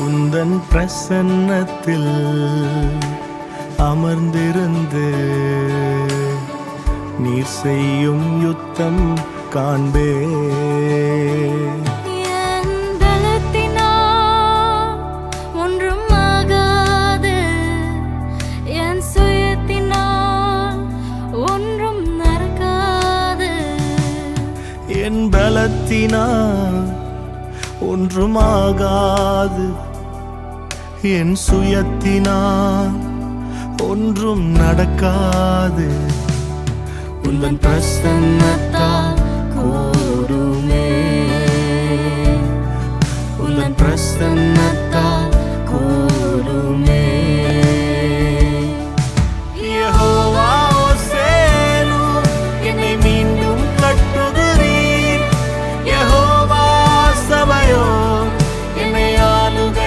உந்தன் பிரசன்னத்தில் அமர்ந்திருந்து நீர் செய்யும் யுத்தம் காண்பே. என் பலத்தினால் ஒன்றும் ஆகாது, என் சுயத்தினால் ஒன்றும் நடக்காது. உந்தன் பிரசன்னத்தால் கூடுமே, உந்தன் பிரசன்னத்தால்